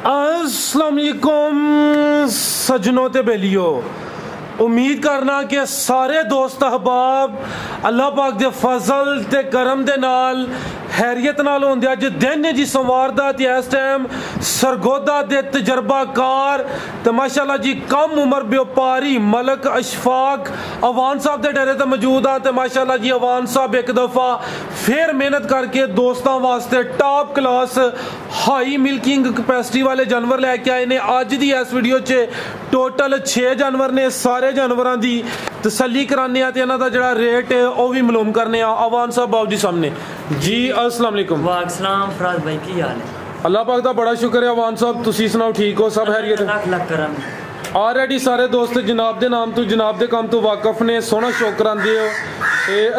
अस्सलाम वालेकुम सजनों ते बेलियो, उम्मीद करना कि सारे दोस्त अहबाब अल्लाह पाक दे फजल ते करम दे नाल हैरियत नाल होंदे। अज दिन है जी सोमवार दा ते इस टाइम सरगोदा दे तजर्बाकार ते माशाअल्लाह जी कम उम्र व्यापारी मलक अशफाक अवान साहब दे डेरे ते मौजूद आ। ते माशाअल्लाह जी अवान साहब एक दफ़ा फिर मेहनत करके दोस्तों वास्ते top class high milking capacity वाले जानवर लैके आए ने। अज दी इस वीडियो च टोटल 6 जानवर ने। सारे जानवरों की तसल्ली कराने ते इन्हां दा जिहड़ा रेट है वह भी मालूम करने। अवान साहब बाबू जी सामने जी। अस्सलाम वालेकुम। वालेकुम फराज भाई की हाल है? अल्लाह पाक दा बड़ा शुक्र है। अवान साहब तुसी सुनाओ, ठीक हो? सब हैरियत? लख लख करम। ऑलरेडी सारे दोस्त जनाब दे नाम तो जनाब दे काम तो वाकफ ने, सोहना शौक करांदे हो,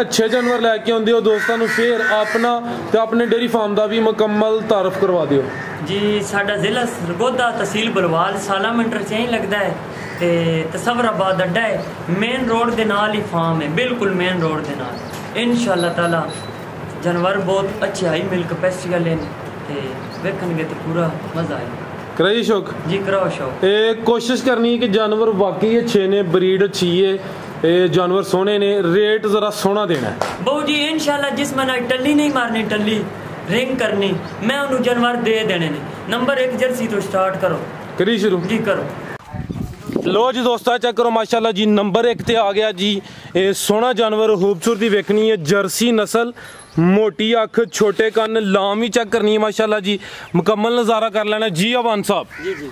अच्छे जानवर लैके आउंदे हो दोस्तों को। फिर अपना ते अपने डेयरी फार्म का भी मुकम्मल तारफ करवा दियो जी। साडा जिला सरगोदा तहसील बलवाल साला मीटर च ही लगता है ते तसवराबाद अड्डा है। मेन रोड के नाल ही फार्म है, बिल्कुल मेन रोड के नाल। इंशाअल्लाह ताला जानवर बहुत अच्छे हाई मिल्क कैपेसिटी वाले ने, वेखणगे तो पूरा मजा आएगा। कराइए शौक जी, कराओ शौक। कोशिश करनी है कि जानवर वाकई अच्छे ने, ब्रीड अच्छी है, जानवर सोहने ने, रेट जरा सोहना देना है बहु जी। इंशाअल्लाह जिस मैंने टल्ली नहीं मारनी, टल्ली रिंग करनी, मैं उन्होंने जानवर दे देने ने। नंबर 1 जर्सी तो स्टार्ट करो। करिए शुरू जी, करो। लो जी दोस्तों चेक करो माशाल्लाह जी नंबर 1 ते आ गया जी। सोहना जानवर, खूबसूरती वेखनी है, जर्सी नस्ल, मोटी अख, छोटे कन, लाम ही चेक करनी है माशाल्लाह जी। मुकम्मल नज़ारा कर लेना जी। अवान साहब जी जी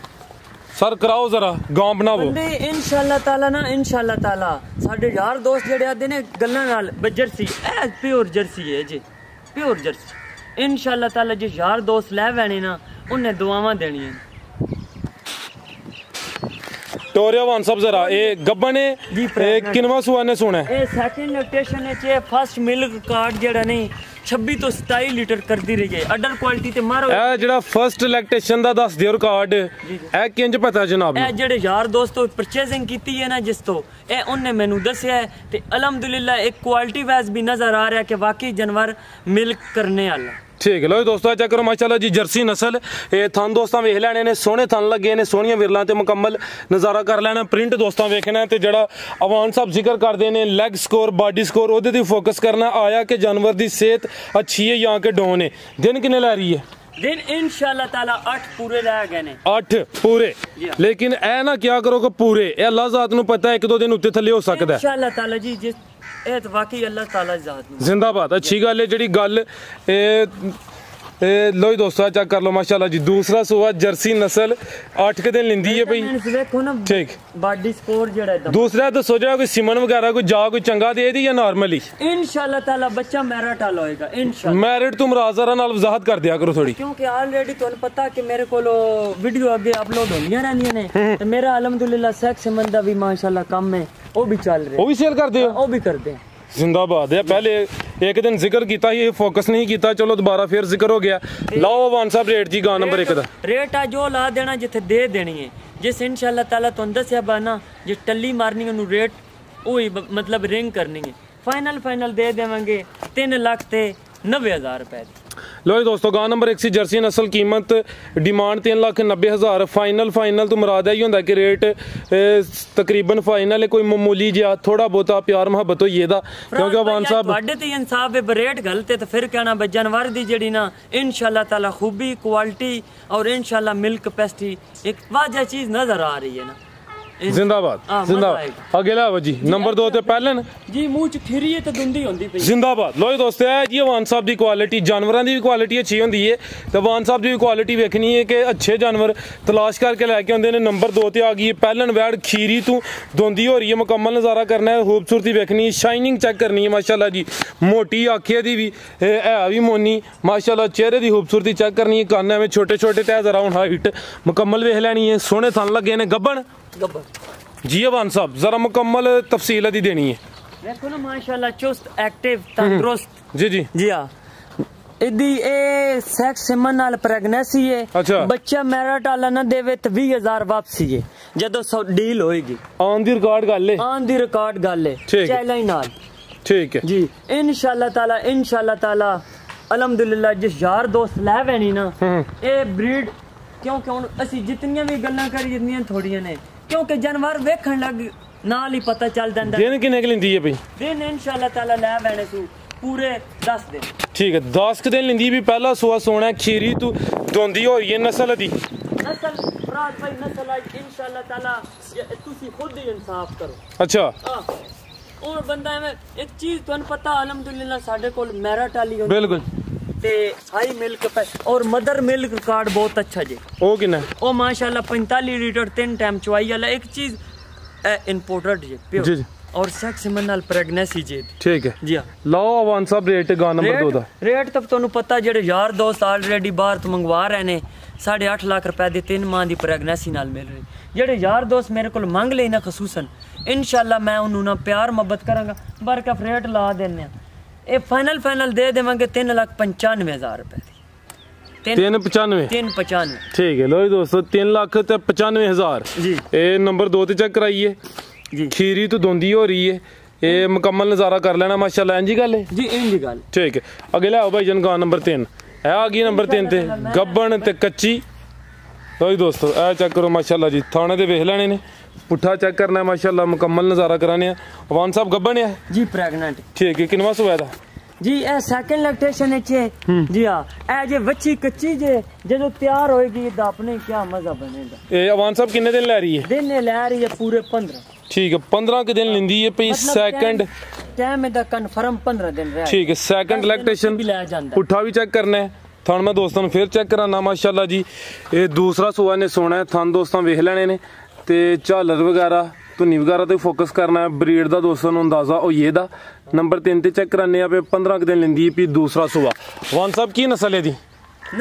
सर कराओ जरा गांव बनाओ। इंशाअल्लाह ताला ना, इंशाअल्लाह ताला साडे यार दोस्त जेड़े आते ने गल्लां नाल जर्सी ए प्योर जर्सी है जी, प्योर जर्सी। इंशाअल्लाह ताला जो यार दोस्त लै वैने ना उन्हें दुआवां देनी है। टोरिया वान साहब जरा ये गब्बन है, किनवा सुआ ने सुना है? ए सेकंड लैक्टेशन है, फर्स्ट मिल्क कार्ड जेड़ा नहीं 26 तो 27 लीटर कर दी रही है। अडर क्वालिटी ते मारो ए जेड़ा फर्स्ट लैक्टेशन दा दस दियो रिकॉर्ड ए किंज पता जनाब? ए जेड़े यार दोस्तों परचेजिंग कीती है ना जिस तो ए उन्हें मैनू दस्या है ते अल्हम्दुलिल्लाह एक क्वालिटी वाइज भी नजर आ रहा है कि वाकई जानवर मिल्क करने वाला। ठीक है लो दोस्तों चेक करो माशाल्लाह जी जर्सी नस्ल। थन दोस्तों वेख लैने ने, सोहने थन लगे ने, सोहनियां विरलां ते मुकम्मल नज़ारा कर लेना। प्रिंट दोस्तों वेखना है ते जेड़ा अवान साहब जिक्र करते हैं लेग स्कोर, बॉडी स्कोर, ओहदे दी फोकस करना। आया कि जानवर की सेहत अच्छी है या कि डाउन है। दिन किन्ने लै रही है? दिन इंशाअल्लाह ताला 8 पूरे रह गए ने। 8 पूरे? लेकिन ए ना क्या करो कि पूरे ए अल्लाह ज़ात नूं पता है 1-2 दिन उत्ते थल्ले हो सकता है इंशाअल्लाह ताला जी। जिस ए तो वाकई अल्लाह ताला ज़ात जिंदाबाद। अच्छी गल है जेड़ी गल लो ही दोस्तों चेक कर लो माशाल्लाह जी। दूसरा सुआ जर्सी नस्ल 8 के दिन लिंदी है भाई। ठीक बॉडी स्कोर जेड़ा दूसरा दसो जेड़ा कोई सिमन वगैरह कोई जा कोई चंगा दे दी या नॉर्मली? इंशाअल्लाह ताला बच्चा मैरिट वाला होएगा इंशाअल्लाह। मैरिट तुम राजरा नाल वजाहत कर दिया करो थोड़ी, क्योंकि ऑलरेडी तुहानू पता कि मेरे कोलो वीडियो आगे अपलोड होंदियां रहंदियां ने ते मेरा अल्हम्दुलिल्लाह सेक्स सिमन दा भी माशाअल्लाह काम है, वो भी चल रहा है। वो भी सेल करदे हो? वो भी करते हैं। जिंदाबाद है। पहले एक दिन जिक्र किया ये फोकस नहीं किया, चलो दोबारा फिर जिक्र हो गया। लाओ अवान साहब रेट जी गां नंबर 1 दा रेट है जो ला देना जिथे दे देनी है। जिस इंशाअल्लाह ताला तुहानू दस्या बाना जे टल्ली मारनी है रेट वही मतलब रिंग करनी है। फाइनल दे देवांगे 3,90,000 रुपए। लो जी दोस्तों गां नंबर 1 सी जर्सी नस्ल, कीमत डिमांड 3,90,000। फाइनल तो मुराद यही होंदा कि रेट तकरीबन फाइनल है, कोई मामूली जिहा थोड़ा बहुता प्यार मुहब्बत होई एदा। क्योंकि अवान साहब वाडे ते इंसाफ है रेट गलत है तो फिर कहना भाई जानवर दी जेड़ी ना इंशाअल्लाह ताला खूबी क्वालिटी और इंशाअल्लाह मिल्क कैपेसिटी एक वाजिब चीज नजर आ रही है ना। जिंदाबाद जिंदाबाद। अगला जी नंबर 2 ते पहलन जी मुंह च खिरी है तो दुंदी होंदी पई। जिंदाबाद। लो दोस्तों है जी अवान साहब दी क्वालिटी, जानवरां दी भी क्वालिटी अच्छी होंदी है तो अवान साहब दी भी क्वालिटी वेखनी है कि अच्छे जानवर तलाश करके लैके आंदे ने। नंबर 2 ते आ गई पहलन वैड, खीरी तू दोंदी हो रही है, मुकम्मल नज़ारा करना है, खूबसूरती वेखनी है, शाइनिंग चेक करनी है माशाल्लाह जी। मोटी आखे दी भी है भी मोनी माशाल्लाह, चेहरे की खूबसूरती चेक करनी है, कान में छोटे छोटे तै जरा हूँ हाइट मुकम्मल वेख लैनी है। सोहने थन लगे ने। गब्बन जी अवान साहब जरा मुकम्मल तफसील दी देनी है। देखो ना माशाल्लाह चुस्त एक्टिव तंदुरुस्त जी जी जी हाँ। इदी ए सेक्स सिमन नाल प्रेगनेंसी है। अच्छा। बच्चा मैरिट वाला ना देवे तो 20,000 वापसी है जदों डील होएगी। ऑन दी रिकॉर्ड गल है, ऑन दी रिकॉर्ड गल है चैलेंज नाल। ठीक है जी इंशाअल्लाह ताला अल्हम्दुलिल्लाह जिस यार दोस्त लै वैनी ना ए ब्रीड क्योंकि हुण असीं जितनियां भी गल्लां करी जितनियां थोड़ियां ने क्योंकि जानवर वेखण लग नाल ही पता चल जांदा दिन किन्ने क लिंदी है भाई दिन इंशाल्लाह ताला लै बैणे सू पूरे 10 दिन ठीक है 10 क दिन लिंदी भी पहला सुआ सोना खीरी तू दोंदी हो रही है नस्ल दी नस्ल फराज भाई नस्ल आज इंशाल्लाह ताला तुसी खुद ही इंसाफ करो अच्छा और बंदा है एक चीज तुहानू पता अलहमदुलिल्लाह साडे कोल मैरिट वाली होंदी बिल्कुल ते हाई मिल्क और मदर मिल्क कार्ड बहुत अच्छा जी ओ किन्ना ओ माशाल्लाह 45 लीटर 3 टाइम चवाई वाला एक चीज इंपोर्टेड जी प्योर जी और सेक्स में नाल प्रेगनेंसी जी ठीक है जी हां लाओ अवान साहब रेट गा नंबर 2 दा रेट तब तुहानू पता जेडे यार दोस्त ऑलरेडी बाहर तो मंगवा रहे ने 8.5 लाख रुपए दी 3 माह दी प्रेगनेंसी नाल मिल रही जेडे यार दोस्त मेरे को मंग ले ना खसूसन इंशाल्लाह मैं उन्होंने ना प्यार मोहब्बत करांगा बरकफ रेट ला देने ए फाइनल दे देवांगे 3,95,000 रुपए दी 395 ठीक है लो जी दोस्तों 3,95,000 जी ए नंबर 2 ते चेक कराइए जी खीरी तो दोंदी हो रही है ये मुकम्मल नज़ारा कर लेना माशाल्लाह इंजी गल है जी इंजी गल ठीक है अगे ले आओ भाई जन गां नंबर 3 है आ गई नंबर 3 ते गब्बन ते कच्ची लो जी दोस्तों ए चेक करो माशाल्लाह जी थाने दे वेख लेने ने पुट्ठा चेक करना है माशाल्लाह मुकम्मल नज़ारा कराने अवान साहब गब्बन है जी प्रेग्नेंट ठीक है किनवा सुआ था जी ए सेकंड लैक्टेशन है जी हां ए जे बच्ची कच्ची जे जो तैयार होएगी दा अपने क्या मजा बनेगा ए अवान साहब कितने दिन ले रही है दिन ले रही है पूरे 15 ठीक है 15 के दिन लिंदी है पे सेकंड टाइम दा कंफर्म 15 दिन रहा ठीक है सेकंड लैक्टेशन पुट्ठा भी चेक करना है थान मैं दोस्तों ने फिर चेक कराना माशाल्लाह जी ये दूसरा सुआ ने सोना है थान दोस्तों वेख लेने ने ते झालर वगैरह धुनी वगैरह तो फोकस करना है ब्रीड का दोस्तों को अंदाजा हो ये दा नंबर 3 ते चेक कराने पे 15 के दिन लिंदी है दूसरा सुआ वन साहब की नस्ल है दी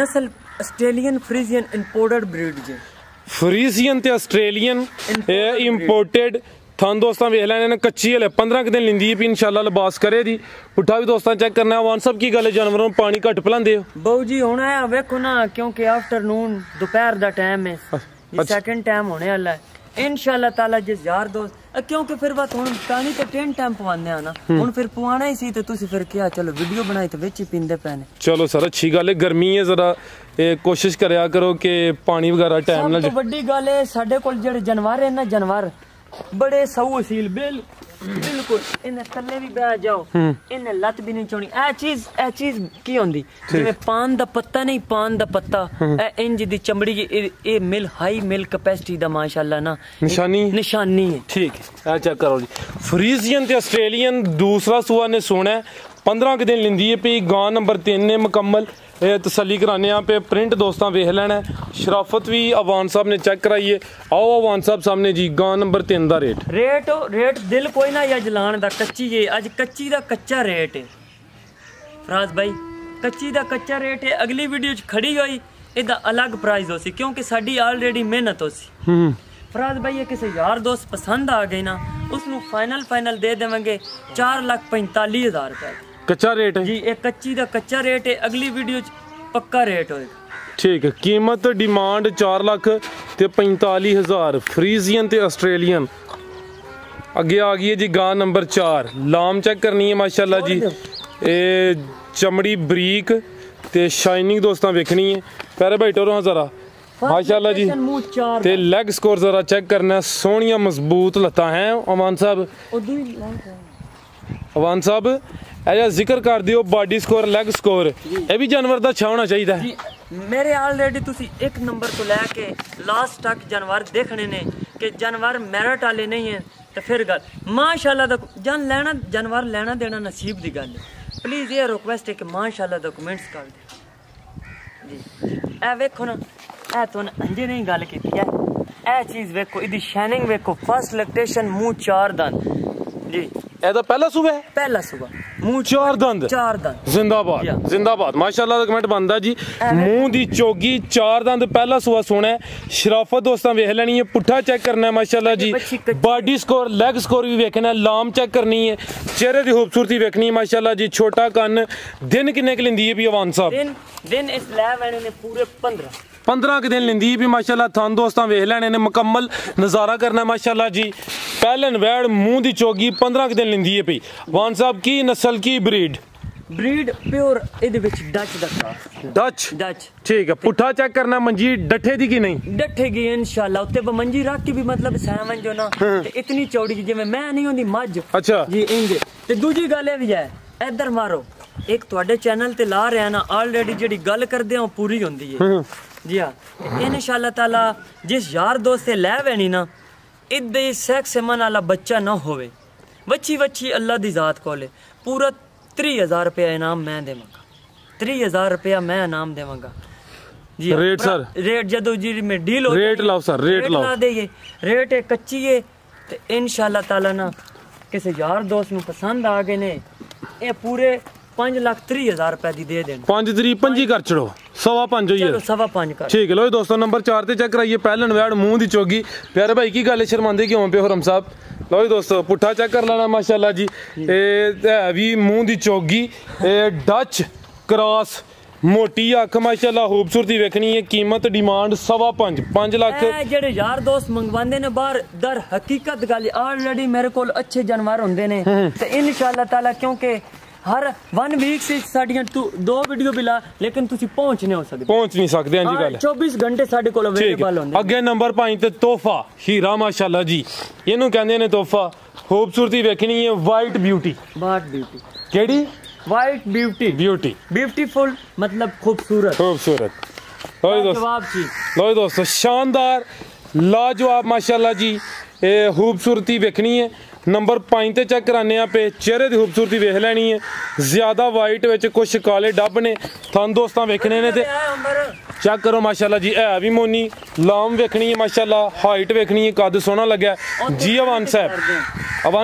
नस्ल ऑस्ट्रेलियन फ्रीजियन इंपोर्टेड ब्रीड जी फ्रीजियन ते ऑस्ट्रेलियन इंपोर्टेड थान दोस्तों वेख लेने कच्ची हले 15 के दिन लिंदी है इंशाल्लाह लिबास करे दी पुट्ठा भी दोस्तों चेक करना वन साहब की गल जानवरों पानी घट पिलांदे हो बहु जी होना है वेखो ना क्योंकि आफ्टरनून दोपहर दा टाइम है सेकंड टाइम होने वाला है इंशाल्लाह ताला जिस यार दोस्त क्योंकि फिर बात हुन पानी तो 10 टाइम पवाने आ ना हुन फिर पवाना ही सी ते तुसी फिर क्या चलो वीडियो बनाई ते विच ही पींदे पैने चलो सर अच्छी गल है गर्मी है जरा कोशिश करया करो कि पानी वगैरह टाइम ना सब तो बड़ी गल है साडे कोल जेडे जानवर है ना जानवर बड़े सऊ असील बिल्कुल इन्हें थल्ले भी बैठ जाओ इन्हें लत भी नहीं छोड़ी ए चीज की होंदी जिवें पान दा पत्ता नहीं पान दा पत्ता ए इंज दी चमड़ी ए मिल हाई मिल कैपेसिटी दा माशाल्लाह ना निशानी है ठीक है चेक करो जी फ्रीजियन ते ऑस्ट्रेलियन दूसरा सुआ ने सोना 15 के दिन लिंदी है पे गां नंबर 3 ने मुकम्मल तसली कराने पे प्रिंट दोस्तों वेख लेना शराफत भी अवान साहब ने चेक कराइए आओ अवान साहब सामने जी गां नंबर 3 का रेट दिल कोई ना या जलान दा कच्ची है अज कच्ची दा कच्चा रेट है फराज भाई कच्ची दा कच्चा रेट है अगली वीडियो खड़ी हुई इदा अलग प्राइस हो सी क्योंकि साडी ऑलरेडी मेहनत हो सी फराज भाई ये किसी यार दोस्त पसंद आ गई ना उसनु फाइनल दे देवेंगे 4,45,000 रुपए कच्चा रेट है जी एक कच्ची दा कच्चा रेट है अगली वीडियो पक्का रेट होएगा ठीक है कीमत डिमांड 4,45,000 फ्रीजियन ते ऑस्ट्रेलियन अगे आ गई है जी गां नंबर 4 लाम चेक करनी है माशाल्लाह जी ए चमड़ी बरीक ते शाइनिंग दोस्तों वेखनी है पैरे बैठो रहो जरा माशाल्लाह जी ते लेग स्कोर जरा चेक करना सोहनिया मजबूत लत्तां हैं अवान साहब ऐसा जिक्र कर दियो बॉडी स्कोर लेग स्कोर ये भी जानवर दा अच्छा होना चाहिए मेरे ऑलरेडी तुसी एक नंबर तो लैके लास्ट तक जानवर देखने ने कि जानवर मेरिट वाले नहीं है तो फिर गल माशाल्लाह दा जानवर लेना देना नसीब दी गल है प्लीज ये रिक्वेस्ट है कि माशाल्लाह दा कमेंट्स कर दे जी ए वेखो ना ए तो अंजे नहीं गल की है ए चीज वेखो इदी शाइनिंग वेखो फर्स्ट लैक्टेशन मुंह 4 दंद जी एदा पहला सुबह मुंह 4 दंद जिंदाबाद माशाल्लाह दा कमेंट बनदा जी मुंह दी चोगी 4 दंद पहला सुबह सोना है शराफत दोस्तां वेख लेनी है पुट्ठा चेक करना है माशाल्लाह जी बॉडी स्कोर लेग स्कोर भी वेखना है लाम चेक करनी है चेहरे दी खूबसूरती वेखनी है माशाल्लाह जी छोटा कन दिन किन्ने क लिंदी है भी अवान साहब दिन इस ले वैने ने पूरे 15 के दिन लिंदी भी माशाल्लाह थान दोस्तां वेख लेने ने मुकम्मल नज़ारा करना माशाल्लाह जी पहलन वैड़ मुंह दी चोगी 15 के दिन लिंदी है पई वान साहब की नस्ल की ब्रीड ਬਰੀਡ ਪਿਓਰ ਇਹਦੇ ਵਿੱਚ ਡੱਚ ਦਾ ਕ੍ਰਾਸ ਡੱਚ ਠੀਕ ਹੈ ਪੁੱਠਾ ਚੈੱਕ ਕਰਨਾ ਮੰਜੀ ਡੱਠੇ ਦੀ ਕੀ ਨਹੀਂ ਡੱਠੇਗੀ ਇਨਸ਼ਾਅੱਲਾ ਉੱਤੇ ਮੰਜੀ ਰੱਖ ਕੇ ਵੀ ਮਤਲਬ ਸੈਵਨ ਜੋ ਨਾ ਤੇ ਇਤਨੀ ਚੌੜੀ ਜਿਵੇਂ ਮੈਂ ਨਹੀਂ ਹੁੰਦੀ ਮੱਝ ਅੱਛਾ ਜੀ ਇੰਜ ਤੇ ਦੂਜੀ ਗੱਲ ਇਹ ਵੀ ਹੈ ਇੱਧਰ ਮਾਰੋ ਇੱਕ ਤੁਹਾਡੇ ਚੈਨਲ ਤੇ ਲਾ ਰਿਹਾ ਨਾ ਆਲਰੇਡੀ ਜਿਹੜੀ ਗੱਲ ਕਰਦੇ ਆ ਉਹ ਪੂਰੀ ਹੁੰਦੀ ਹੈ ਜੀ ਹਾਂ ਇਨਸ਼ਾਅੱਲਾ ਤਾਲਾ ਜਿਸ ਯਾਰ ਦੋਸਤ ਤੇ ਲੈ ਵੈਣੀ ਨਾ ਇਦੇ ਸੈਕਸ ਮਨ ਵਾਲਾ ਬੱਚਾ ਨਾ ਹੋਵੇ ਵੱਛੀ ਅੱਲਾ ਦੀ ਜ਼ਾਤ ਕੋਲੇ ਪੂਰਾ 30,000 रुपया इनाम मैं देवांगा 30,000 रुपया मैं इनाम देवांगा जी रेट सर रेट जदों जी में डील हो रेट लाओ सर रेट लाओ ला देंगे रेट है कच्ची है ते इंशाल्लाह ताला ना किसी यार दोस्त नु पसंद आ गए ने ये पूरे 5,30,000 रुपए दी दे देन 5 3 25 कर छड़ो 5.5 होई है 5.5 कर ठीक है लो दोस्तों नंबर 4 ते चेक कराइए पहलन वैड मुंह दी चोगी प्यारे भाई की गल शर्मांदे क्यों पे हुरम साहब लो जी दोस्तों पुट्ठा चेक कर लेना माशाल्लाह जी है भी मुंह दी चोगी डच क्रॉस मोटी अख माशाल्लाह खूबसूरती वेखनी है कीमत डिमांड 5.5 लाख जेड़े यार दोस्त मंगवांदे ने बाहर दर हकीकत गल ऑलरेडी मेरे कोल अच्छे जानवर होंदे ने ते इंशाल्लाह ताला क्योंकि हर 1 वीक से साडियां 2 वीडियो भी ला लेकिन तुसी पहुंच नहीं सकदे हां जी गल 24 घंटे साडे कोल अवेलेबल होंदे अगे नंबर 5 ते तोहफा हीरा माशाल्लाह जी इनु कहंदे ने तोहफा खूबसूरती वेखनी है वाइट ब्यूटी केड़ी वाइट ब्यूटीफुल मतलब खूबसूरत लाजवाब चीज लो दोस्तों शानदार लाजवाब माशाल्लाह जी खूबसूरती वेखनी है नंबर 5 ते चेक कराने पे चेहरे की खूबसूरती वेख लैनी है ज्यादा वाइट विच कुछ काले डब ने थन दोस्तां वेखने ने ते चेक करो माशाल्लाह जी है भी मोनी लाम वेखनी है माशाल्लाह हाइट वेखनी है कद सोहना लग्या जी अवान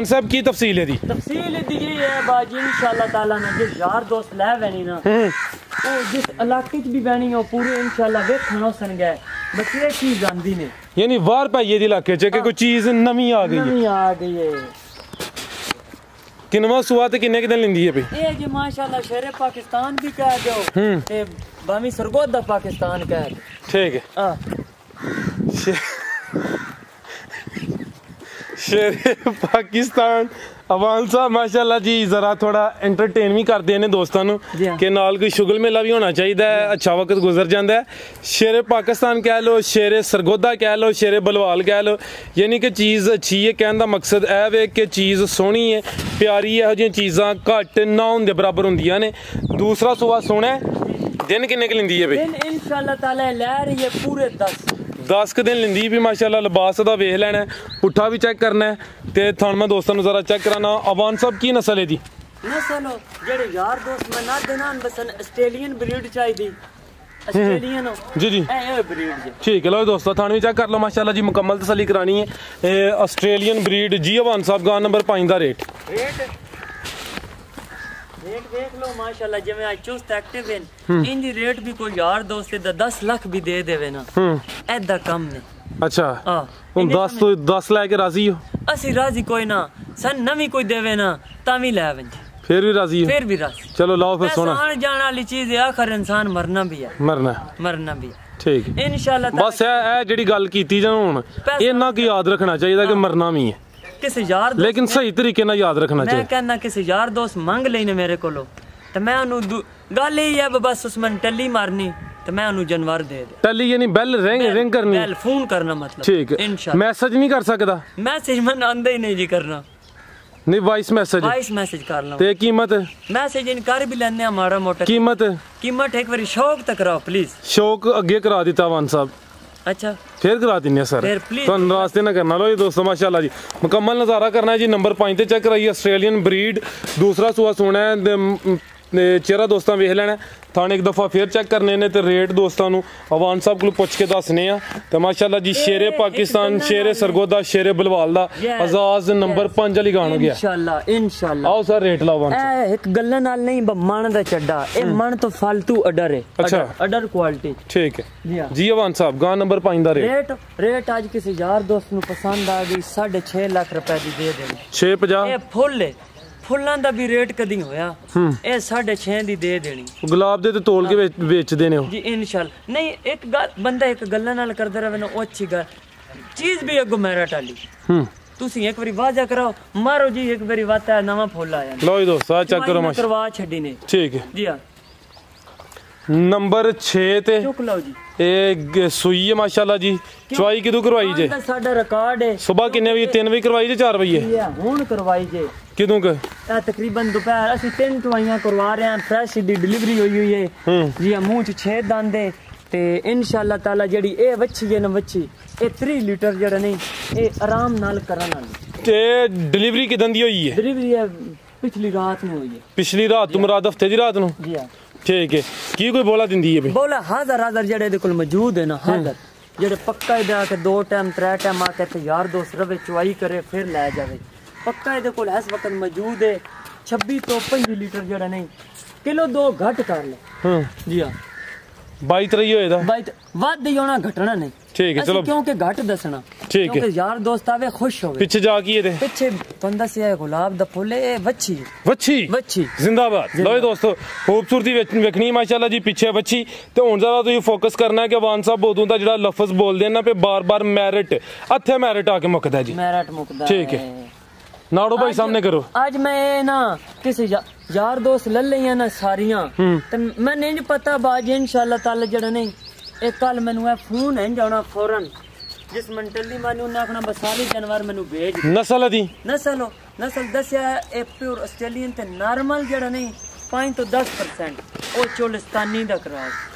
साहब की तफसील है ये है बाजी इंशाल्लाह ताला ने जिस यार दोस्त ले वैनी ना ओ जिस इलाके च भी वैनी हो पूरे इंशाल्लाह वेखणो सन गए बच्चे चीज आंदी ने यानी वार पाइए दी इलाके च कि कोई चीज नवी आ गई है किनवा सुआ ते किन्ने दिन लिंदी है भाई ये जी माशाल्लाह शेरे पाकिस्तान भी कह दो ते बामी सरगोदा पाकिस्तान कह दो ठीक है शेरे पाकिस्तान अवान साहब माशाल्लाह जी जरा थोड़ा एंटरटेन भी करते हैं दोस्तों के नाल कोई शुगल मेला भी होना चाहिए अच्छा वक्त गुजर जाता है शेरे पाकिस्तान कह लो शेरे सरगोदा कह लो शेरे बलवाल कह लो यानी कि चीज़ अच्छी है कहने का मकसद है वे कि चीज़ सोहनी है प्यारी है यहो चीज़ां घट ना होंदे बराबर होंदियां ने दूसरा सुआ सोना है दिन किन्ने क लिंदी है भाई इंशाल्लाह ताला ले रही है पूरे 10 दिन लिंदी भी माशाल्लाह लिबास दा वेख लेना पुट्ठा भी चेक करना है ते थान मैं दोस्तों नु जरा चेक कराना अवान साहब की नस्ल है दी नस्ल जेड़े यार दोस्त मैं ना देना बसन ऑस्ट्रेलियन ब्रीड चाहिदी ऑस्ट्रेलियन जी ए ब्रीड जी ठीक है लो दोस्तों थान भी चेक कर लो माशाल्लाह जी मुकम्मल तसल्ली करानी है ऑस्ट्रेलियन ब्रीड जी अवान साहब गान नंबर 5 दा रेट देख लो माशाल्लाह जिवें आज चुस्त एक्टिव हैं इंदी रेट भी कोई यार दोस्त दा 10 लाख भी दे देवे ना ऐदा कम ने अच्छा तुम 10 तो 10 लेके राजी हो असि राजी कोई ना सन नवी कोई देवे ना तावी ले आवे फिर भी राजी हो फिर भी राजी चलो लाओ फिर सोना आने जाने वाली चीज है आखिर इंसान मरना भी है मरना भी ठीक इंशाल्लाह बस ए जेडी गल कीती जां हुन इन्ना की याद रखना चाहिए कि मरना भी है किसी यार लेकिन सही तरीके ना याद रखना चाहिए मैं कहना किसी यार दोस्त मांग लेने मेरे कोलो ते मैं ओनु गल यही है बस उसमें टल्ली मारनी ते मैं ओनु जानवर दे दे टल्ली यानी बेल रिंग करनी बेल फोन करना मतलब ठीक है इंशाल्लाह मैसेज नहीं कर सकदा मैसेज मन आंदा ही नहीं जी करना नहीं वॉइस मैसेज कर लो ते कीमत मैसेज इन कर भी लेने हमारा मोटा कीमत एक बार शौक तक कराओ प्लीज शौक अगे करा दिता वन साहब अच्छा फिर करा देंगे सर तो रास्ते ना करना लो ये दोस्तों माशाल्लाह जी मुकम्मल नज़ारा करना है जी नंबर 5 ते चेक कराइए ऑस्ट्रेलियन ब्रीड दूसरा सुआ सोना है चेहरा दोस्तों वेख लेना थाने एक दफ़ा फिर चेक करने ने ते रेट दोस्तों अवान साहब को पुछ के दसने ते माशाल्लाह जी शेरे पाकिस्तान शेरे सरगोदा शेरे बलवाल दा आजाज नंबर 5 वाली गान हो गया इंशाल्लाह आओ सर रेट लाओ एक गल्ला नाल नहीं मन दा चड्डा ए मन तो फालतू अडर है अच्छा अडर क्वालिटी ठीक है जी अवान साहब गान नंबर 5 दा रेट आज किसी यार दोस्त नु पसंद आ गई 6.5 लाख रुपए दी दे देनी 650 ए फुल है फुल्लां दा भी रेट कदी होया ए 6.5 दी दे देनी गुलाब दे ते तोल के बेच देने हो जी इंशाल्लाह नहीं एक बंदा एक गल्ला नाल करदा रहे ना ओ अच्छी गल चीज भी अगो मेरा टाली ਤੁਸੀਂ ਇੱਕ ਵਾਰੀ ਵਾਜਾ ਕਰਾਓ ਮਾਰੋ ਜੀ ਇੱਕ ਵਾਰੀ ਵਾਤਾ ਨਵਾਂ ਫੁੱਲ ਆਇਆ लो जी दोस्तों आ चेक करो माशा ਕਰਵਾ ਛੱਡੀ ਨੇ ठीक है ਜੀ ਹਾਂ नंबर 6 ते ਚੁੱਕ ਲਓ ਜੀ ਇਹ ਸੂਈ ਹੈ ਮਾਸ਼ਾਅੱਲਾ ਜੀ ਚੁਆਈ ਕਿਦੋਂ ਕਰਵਾਈ ਜੇ ਸਾਡਾ ਰਿਕਾਰਡ ਹੈ ਸਵੇਰ ਕਿੰਨੇ ਵਜੇ 3 ਵਜੇ ਕਰਵਾਈ ਜੇ 4 ਵਜੇ ਹੁਣ ਕਰਵਾਈ ਜੇ ਕਿਦੋਂ ਕ ਇਹ ਤਕਰੀਬਨ ਦੁਪਹਿਰ ਅਸੀਂ 3 ਚੁਆਈਆਂ ਕਰਵਾ ਰਹੇ ਹਾਂ ਫਰੈਸ਼ ਦੀ ਡਿਲੀਵਰੀ ਹੋਈ ਹੈ ਜੀ ਮੂੰਹ ਚ 6 ਦੰਦ ਹੈ ਤੇ ਇਨਸ਼ਾਅੱਲਾ ਤਾਲਾ ਜਿਹੜੀ ਇਹ ਵੱਛੀ ਹੈ ਨਾ ਵੱਛੀ ਇਹ 3 ਲੀਟਰ ਜਿਹੜਾ ਨਹੀਂ ਇਹ ਆਰਾਮ ਨਾਲ ਕਰਨ ਵਾਲੀ ਤੇ ਡਿਲੀਵਰੀ ਕਿਦਾਂ ਦੀ ਹੋਈ ਹੈ ਡਿਲੀਵਰੀ ਪਿਛਲੀ ਰਾਤ ਨੂੰ ਹੋਈ ਹੈ ਪਿਛਲੀ ਰਾਤ ਤੋਂ ਮੁਰਾਦ ਹਫਤੇ ਦੀ ਰਾਤ ਨੂੰ ਜੀ ਹਾਂ ਠੀਕ ਹੈ ਕੀ ਕੋਈ ਬੋਲਾ ਦਿੰਦੀ ਹੈ ਬਈ ਬੋਲਾ ਹਾਜ਼ਰ ਜਿਹੜੇ ਇਹਦੇ ਕੋਲ ਮੌਜੂਦ ਹੈ ਨਾ ਹਾਜ਼ਰ ਜਿਹੜੇ ਪੱਕਾ ਇਹਦੇ ਆ ਕੇ 2 ਟਾਈਮ 3 ਟਾਈਮ ਆ ਕੇ ਤੇ ਯਾਰ ਦੋਸਤ ਰਵੇ ਚੁਆਈ ਕਰੇ ਫਿਰ ਲੈ ਜਾਵੇ ਪੱਕਾ ਇਹਦੇ ਕੋਲ ਇਸ ਵਕਤ ਮੌਜੂਦ ਹੈ 26 ਤੋਂ 25 ਲੀਟਰ ਜਿਹੜਾ ਨਹੀਂ ਕਿਲੋ 2 ਘੱਟ ਕਰ ਲੈ ਜੀ ਹਾਂ 22 ਹੋਏਦਾ ਬਾਈ ਵੱਧ ਹੀ ਹੋਣਾ ਘਟਣਾ ਨਹੀਂ ਠੀਕ ਹੈ ਚਲੋ ਕਿਉਂਕਿ ਘੱਟ ਦੱਸਣਾ ਠੀਕ ਹੈ ਕਿਉਂਕਿ ਯਾਰ ਦੋਸਤ ਆਵੇ ਖੁਸ਼ ਹੋਵੇ ਪਿੱਛੇ ਜਾ ਕੀ ਇਹਦੇ ਪਿੱਛੇ ਬੰਦਾ ਸਿਆ ਗੁਲਾਬ ਦਾ ਫੁੱਲ ਇਹ ਵੱਛੀ ਵੱਛੀ ਜ਼ਿੰਦਾਬਾਦ ਲਓ ਜੀ ਦੋਸਤੋ ਖੂਬਸੂਰਤੀ ਵੇਖਣੀ ਮਾਸ਼ਾਅੱਲਾ ਜੀ ਪਿੱਛੇ ਵੱਛੀ ਤੇ ਹੁਣ ਜ਼ਿਆਦਾ ਤੁਸੀਂ ਫੋਕਸ ਕਰਨਾ ਹੈ ਕਿ ਵਾਨ ਸਾਹਿਬ ਉਦੋਂ ਦਾ ਜਿਹੜਾ ਲਫ਼ਜ਼ ਬੋਲਦੇ ਨੇ ਨਾ ਪੇ ਬਾਰ-ਬਾਰ ਮੈਰਿਟ ਇੱਥੇ ਮੈਰਿਟ ਆ ਕੇ ਮੁੱਕਦਾ ਜੀ ਮੈਰਿਟ ਮੁੱਕਦਾ ਠੀਕ ਹੈ ਨਾੜੋ ਭਾਈ ਸਾਹਮਣੇ ਕਰੋ ਅੱਜ ਮੈਂ ਨਾ ਕਿਸੇ यार दोस्त ले लिया ना सारियां ते मैं नहीं पता बाजी इंशाल्लाह ताला जड़ा नहीं एक कल मैनू है फोन है जाना फौरन जिस मेंटली मैनू ने आखना बस सारे जानवर मैनू भेज नस्ल दी नस्ल दसया ए प्योर ऑस्ट्रेलियन ते नॉर्मल जड़ा नहीं 5 तो 10% ओ चोलिस्तानी दा क्रॉस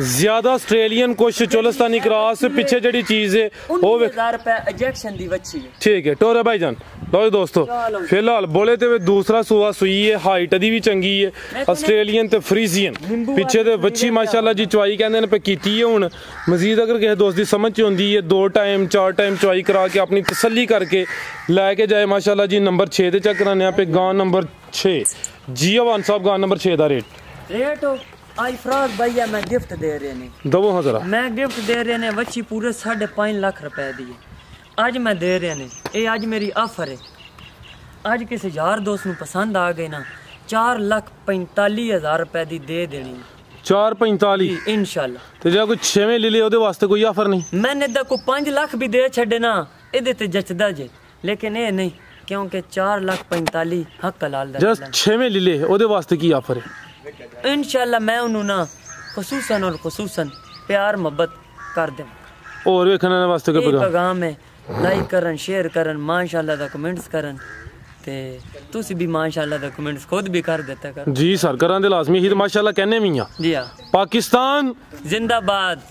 ज्यादा ऑस्ट्रेलियन कुछ चोलिस्तानी क्रॉस पीछे जड़ी चीज है वो 1000 रुपए इंजेक्शन दी बच्ची है ठीक है टोरे भाईजान लो दोस्तों फिलहाल बोले ते दूसरा सूआ सुई है हाइट दी भी चंगी है ऑस्ट्रेलियन ते फ्रीजियन पीछे ते बच्ची माशाल्लाह जी चुआई कहंदे ने पे कीती है हुन मजीद अगर किसी दोस्त दी समझ च होंदी है 2 टाइम 4 टाइम चुआई करा के अपनी तसल्ली करके लेके जाए माशाल्लाह जी नंबर 6 ते चेक कराने पे गां नंबर 6 जी अवान साहब गां नंबर 6 दा रेट आई फराज भैया मैं गिफ्ट दे रहे ने दबो हां जरा मैं गिफ्ट दे रहे ने बच्ची पूरे 5.5 लाख रुपए दी आज मैं दे रहे ने ये आज मेरी ऑफर है आज किसी यार दोस्त ਨੂੰ पसंद आ गए ना 4,45,000 रुपए दी दे देनी 445 इंशाल्लाह ਤੇ ਜੇ ਕੋਈ 6ਵੇਂ ਲੈ ਲੇ ਉਹਦੇ ਵਾਸਤੇ ਕੋਈ ਆਫਰ ਨਹੀਂ मैंने दा को 5 लाख भी दे छड़े ना ਇਹਦੇ ਤੇ ਜੱਚਦਾ ਜੇ ਲੇਕਿਨ ਇਹ ਨਹੀਂ ਕਿਉਂਕਿ 4,45,000 ਹੱਕ ਹਲਾਲ ਦਾ ਜਸ 6ਵੇਂ ਲੈ ਲੇ ਉਹਦੇ ਵਾਸਤੇ ਕੀ ਆਫਰ ਹੈ इंशाल्लाह मैं उन्होंने ना खसूसन और खसूसन प्यार मोहब्बत कर दे और वेखने वास्ते कोई पैगाम है लाइक करन शेयर करन माशाल्लाह दा कमेंट्स करन ते तुसी भी माशाल्लाह दा कमेंट्स खुद भी कर देता कर जी सर करां दे लाजमी ही माशाल्लाह कहने भी हां जी हां पाकिस्तान जिंदाबाद।